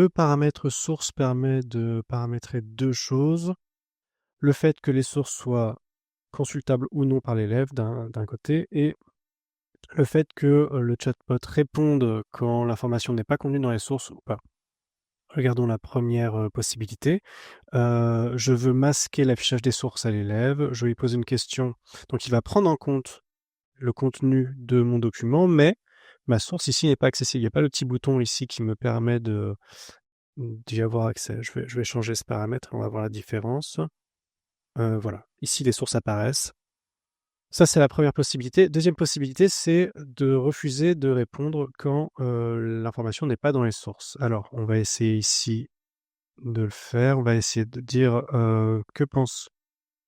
le paramètre source permet de paramétrer 2 choses. Le fait que les sources soient consultables ou non par l'élève d'un côté et le fait que le chatbot réponde quand l'information n'est pas contenue dans les sources ou pas. Regardons la première possibilité. Je veux masquer l'affichage des sources à l'élève. Je lui pose une question. Donc il va prendre en compte le contenu de mon document, mais ma source ici n'est pas accessible. Il n'y a pas le petit bouton ici qui me permet d'y avoir accès. Je vais changer ce paramètre et on va voir la différence. Voilà, ici les sources apparaissent. Ça, c'est la première possibilité. Deuxième possibilité, c'est de refuser de répondre quand l'information n'est pas dans les sources. Alors, on va essayer ici de le faire. On va essayer de dire que pense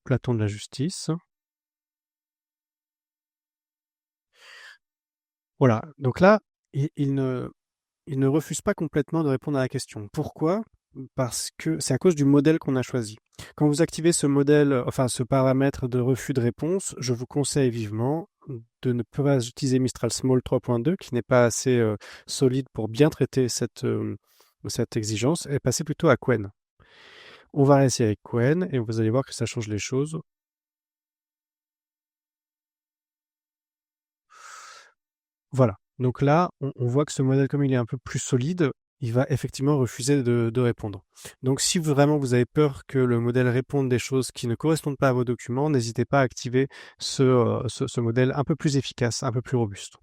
Platon de la justice. Voilà, donc là, il ne refuse pas complètement de répondre à la question. Pourquoi? Parce que c'est à cause du modèle qu'on a choisi. Quand vous activez ce modèle, enfin ce paramètre de refus de réponse, je vous conseille vivement de ne pas utiliser Mistral Small 3.2 qui n'est pas assez solide pour bien traiter cette exigence et passer plutôt à Qwen. On va essayer avec Qwen et vous allez voir que ça change les choses. Voilà. Donc là, on voit que ce modèle, comme il est un peu plus solide, il va effectivement refuser de répondre. Donc si vraiment vous avez peur que le modèle réponde des choses qui ne correspondent pas à vos documents, n'hésitez pas à activer ce modèle un peu plus efficace, un peu plus robuste.